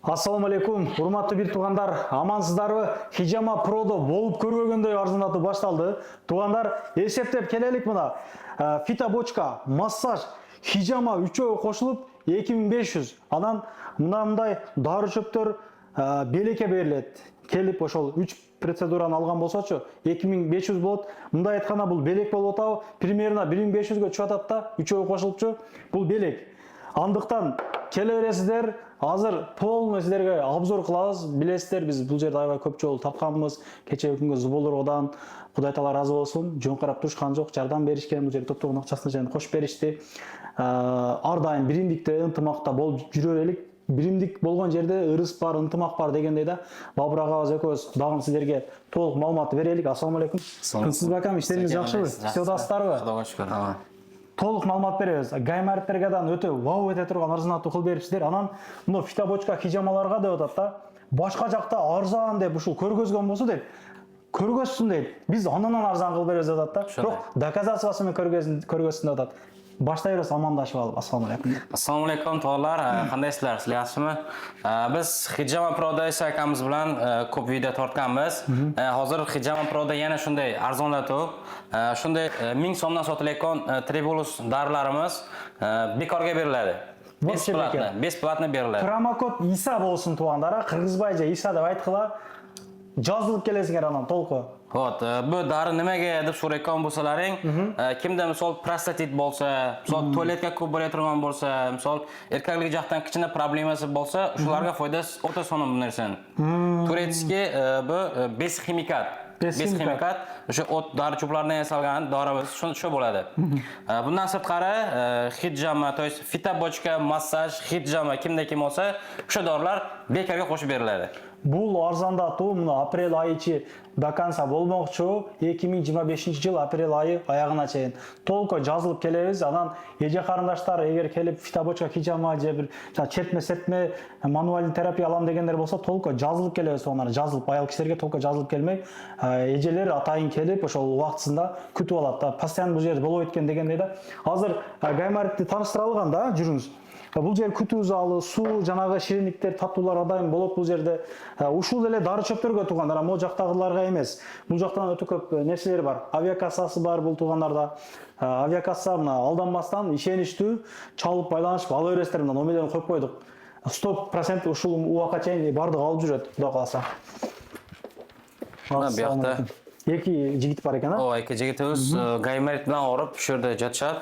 Ассаламу алейкум, урматтуу бир туугандар, амансыздарбы? Хижама Продо болуп көрбөгөндөй арзандатуу башталды. Туугандар, эсептеп келелик мына. Фитобочка, массаж, хижама үчөө кошулуп 2500. Анан мындай дары чөптөр белекке берилет. Келип ошол 3 процедураны алган болсочу 2500 болот. Мындай айтканда бул белек болуп атабы? Примерно 1500гө чыгып атат да, үчөө кошулупчу. Бул белек. Андыктан келе бересиздер. Азыр полный силерге обзор кылабыз. Билесиздер, биз бул жерде аябай көп жолу тапканбыз. Кечеги күнгө Зуболордон Кудай таала разы болсун. Жөн карап турушкан жок, жардам беришкен, бул жерде топтогун акчасын жана кошуп беришти. Ар дайым биримдикте, ынтымакта болуп жүрө берелик. Биримдик болгон жерде ырыс бар, ынтымак бар дегендей да. Бабыр агабыз экөөбүз дагы силерге толук маалымат берелик. Ассаламу алейкум. Кымсыз бакам, иштериңиз жакшыбы? Сиздердарбы? Кудайга шүкүр. Толук маалымат беребиз. Гаймариттерден өтө вау эте турган арзандатуу кылып берипсиздер. Анан мына фитобочка хижамаларга деп атат да. Башка жакта арзан деп ушул көргөзгөн болсо деп көргөзсүн дейт. Биз андан арзан кылып беребиз деп атат да. Бирок доказательствасы менен көргөзсүн деп атат. Баштайбыз амандашып алып. Ассаламу алейкум. Assalomu alaykum to'g'rilar. Qandaysizlar? Sizlar yaxshimi? Biz Hijama Pro'da akamiz bilan ko'p video tortganmiz. Hozir Hijama Pro'da yana shunday arzonlatuv, shunday 1000 so'mdan sotilayotgan Tribulus dorilarimiz bekorga beriladi. Besplatno beriladi. Pромокод Иса болсун туугандара, кыргызбай же Иса деп айткыла. Жазылып келесиңер анан толку. Вот, bu dori nimaga deb so'rayotgan bo'lsalaring, kimda misol prostatit bo'lsa, misol tualetga ko'p borayotgan bo'lsa, misol erkaklik jaqdan kichkina problemasi bo'lsa, shularga foydasi o'ta so'nim bu narsani. Turetski bu beshimikat. Beshimikat o'sha o't dori cho'plaridan yasalgan dorimiz shu bo'ladi. Bundan sirtqari hijama, to есть fitobochka, massaj, hijama kimda kim bo'lsa, o'sha dorilar bekorga qo'shib beriladi. Бул арзандатуу мына апрель айы ичи до конца болмокчу. 2025-жыл апрель айы аягына чейин толку жазылып келебиз. Анан эже карындаштар эгер келип фитобочка хижама же бир чертме мануальный терапия алам дегендер болсо толку жазылып келебиз. Онар жазылып аял кишилерге толку жазылып келмей, эжелер атайын келип ошол убактысында күтүп алат да. Постоянно бул жерде болуп эткен дегендей да. Азыр гаймаритти тааныштыра алган да, жүрүңүз. Бул жер күтүү залы, суу, жанагы шириниктер, татуулар адайым болот бул жерде. Ушул эле дары чөптөргө туугандар, могу жактагыларга эмес. Бул жактан өтө көп нерселер бар. Авиакассасы бар бул туугандарда. Авиакасса мына алданбастан ишеничтүү чалып байланышып ала бересиздер, мына номерлерин коюп койдук. 100% ушул убакка чейин бардыгы алып жүрөт, Кудай кааласа. Мына биякта эки жигит бар экен, а? Ооба, эки жигитибиз гаймарит менен ооруп, ушул жерде жатышат.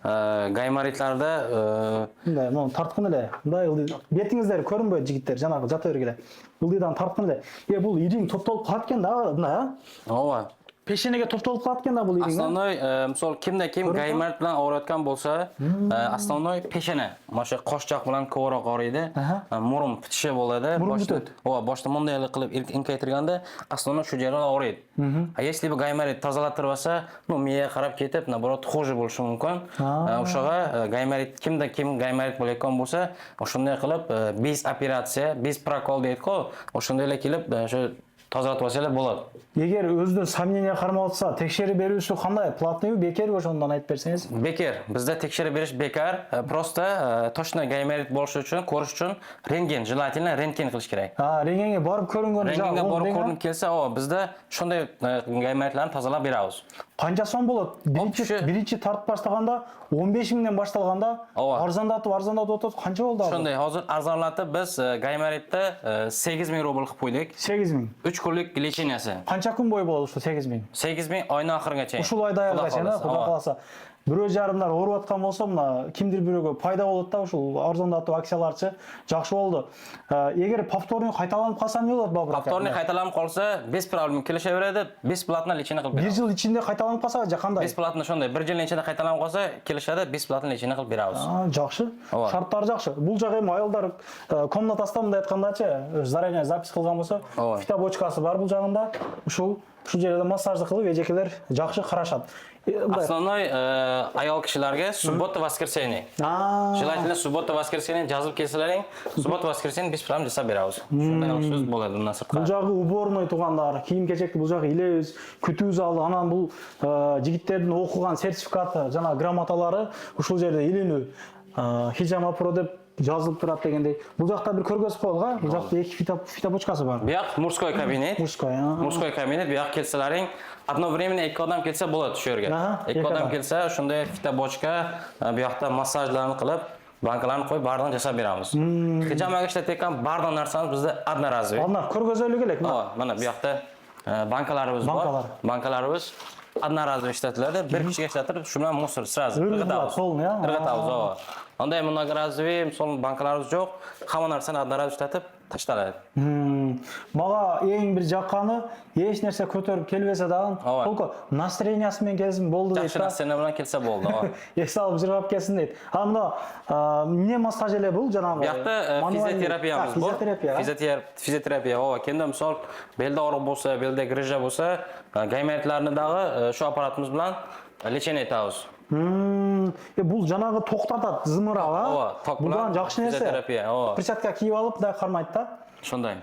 Гаймаритларда мындай, мону тарткын эле. Мындай бетиңиздер көрүнбөйт жигиттер, жанагы жата бергиле. Ылдыйдан тарткын эле. Бул ириң топтолуп калат экен да, мындай, а? ооба. Пешенеге топтолуп калат экен да бул ириң. Основной, мисол кимде ким гаймарит менен ооруяткан болсо, основной пешене. Маша кош жак менен көбүрөөк ооруйду. Мурун битиши болот. Мурун бүтөт. Ооба, башта мындай эле кылып инкейтиргенде, основной шу жерде ооруйт. А если бы гаймарит тазалаттырбаса, мээге карап кетип, наоборот, хуже болушу мүмкүн. Ошого гаймарит кимде ким гаймарит болоткон болсо, ошондой кылып без операция, без прокол дейт го, ошондой эле келип, ошо тазалатып алса эле болот. Эгер өзүнүн сомнение кармап атса, текшерип берүүсү кандай? Платныйбы, бекерби, ошондон айтып берсеңиз? Бекер. Бизде текшерип бериш бекар. Просто точно гаймарит болуш үчүн, көрүш үчүн рентген, желательно рентген кылыш керек. Рентгенге барып көрүнгөн жагы. Рентгенге барып көрүнүп келсе, бизде ошондой гаймаритлерди тазалап беребиз. Канча сом болот? Биринчи тартып баштаганда 15.000ден башталганда арзандатып атат. Канча болду азыр? Ошондой, азыр арзанлатып биз гаймаритти 8000 рубль кылып койдук. 8000. 3 күнлүк лечениясы. Канча күн бою болот ушул 8000? 8000 айдын акырына чейин. Ушул айда аягына чейин, Кудай кааласа. Бирөө жарымдар ооруп аткан болсо, мына кимдир бирөөгө пайда болот да, ушул арзандатуу акцияларчы жакшы болду. Эгер повторный кайталанып калса эмне болот, Бабыр? Повторный кайталанып калса, без проблем келише берет, бесплатно лечение кылып беребиз. 1 жыл ичинде кайталанып калса же кандай? Бесплатно ошондой, 1 жыл ичинде кайталанып калса, келишет, бесплатно лечение кылып беребиз. Жакшы. Шарттары жакшы. Бул жагы эми аялдар комнатасында мындай айткандачы, заранее запись кылган болсо, фитобочкасы бар бул жагында. Ушул жерде массажды кылып эжекелер жакшы карашат. Основной аял кишилерге суббота, воскресенье. Желательно суббота, воскресенье жазып келселерин, суббота, воскресенье без проблем жасап беребиз. Ушундай сөз болот мына сыртка. Бул жагы уборный туугандар, кийим-кечекти бул жагы илебиз, күтүү залы, анан бул жигиттердин окуган сертификаты жана грамоталары ушул жерде иленүү. Hijama Pro деп жазылып турат дегендей. Бул жакта бир көргөзүп койгула. Бул жакта эки фитобочкасы бар. Бияк мужской кабинет. Мужской кабинет. Бияк келселерин одновременно эки адам келсе болот шу жерге. Эки адам келсе, ошондой фитобочка, биякта массажларын кылып, банкаларын коюп, баардыгын жасап беребиз. Хижамага иштеткен баардык нарсаны бизде одноразовый. Аны көргөзөлү келек. Мына биякта банкаларыбыз бар. Банкаларыбыз одноразовый иштетилет. Бир кишиге иштетип, шу менен мусор сразу ыргытабыз. Ыргытабыз. Андай многоразовый, сол банкаларыбыз жок. Хамма нарсаны одноразовый иштетип ташталат. Мага эң бир жакканы эч нерсе көтөрүп келбесе дагы, толку настроениясы менен келсин болду дейт. Жакшы настроение менен келсе болду. Эс алып жыргап келсин дейт. Мына эмне массаж эле бул жанагы? Биякта физиотерапиябыз бар. Физиотерапия. Кенде мисал белде оорук болсо, белде грыжа болсо, гаймертлерни дагы шу аппаратыбыз менен лечение этебиз. Бул жанагы токтатат зымырап, Будан жакшы нерсе. Физиотерапия. Перчатка кийип алып да кармайт да. Ошондой.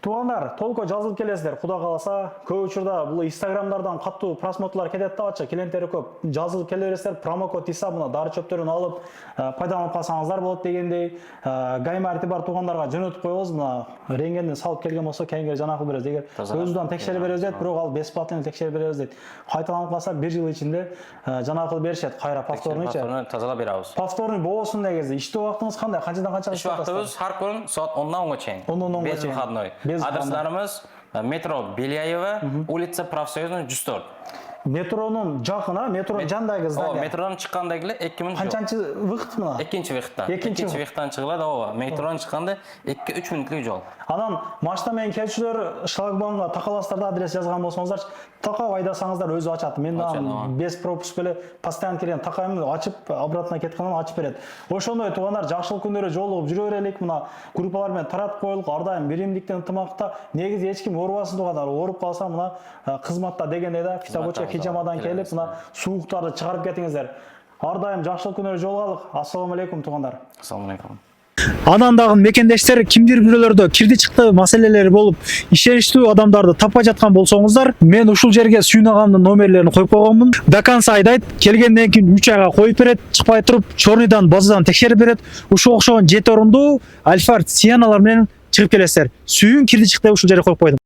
Туугандар, толку жазылып келесиздер. Куда кааласа, көп учурда бул Instagramдардан каттуу просмотрлар кетет да ача, клиенттери көп. Жазылып келе бересиздер, промокод ИСА мына дары чөптөрүн алып, пайдаланып калсаңыздар болот дегендей. Гаймарти бар туугандарга жөнөтүп коебуз. Мына рентгенден салып келген болсо, кийинки жанагы беребиз. Эгер өзүбүздөн текшерип беребиз дейт, бирок ал бесплатно текшерип беребиз дейт. Кайталанып калса 1 жыл ичинде жанагы беришет, кайра повторныйча. Повторный тазалап беребиз. Повторный болсун дегенде, иштөө убактыңыз кандай? Канчадан канчага иштеп атасыз? Иштеп атабыз ар күн саат 10-дан 10га чейин. 10-дан 10га чейин. Без выходной. Адресlarimiz metro Беляева, улица Профсоюзный 104. Метронун жакына, метро жандагы здание. Метродан чыккандай эле 2 мүнөт. Канчанчы вакыт мына? Экинчи вакыттан. Экинчи вакыттан чыгылат, метродан чыкканда 2-3 мүнөтлүк жол. Анан машина менен келчүлөр шлагбаумга такаластарда адрес жазган болсоңуздар, такап айдасаңыздар өзү ачат. Мен без пропуск эле постоянно келген такайм ачып, обратно кеткенен ачып берет. Ошондой туугандар, жакшылык күндөрү жолугуп жүрө берелик. Мына группалар менен таратып коелук, ар дайым биримдиктен ынтымакта. Негизи эч ким оорубасын туугандар. Ооруп калса мына кызматта дегенде да фитобочка хижамадан келип, мына сууктарды чыгарып кетиңиздер. Ар дайым жакшылык күндөрү жолугалык. Ассаламу алейкум туугандар. Ассаламу алейкум. Анан дагы мекендештер кимдир бирөөлөрдө кирди чыкты маселелери болуп, ишеничтүү адамдарды таппай жаткан болсоңуздар, мен ушул жерге Сүйүн агамдын номерлерин коюп койгонмун. До конца айдайт, келгенден кийин 3 айга коюп берет, чыкпай туруп, чорныйдан, базадан текшерип берет. Ушул окшогон 7 орундуу Альфард Сианалар менен чыгып келесиздер. Сүйүн кирди чыкты ушул жерге коюп койдум.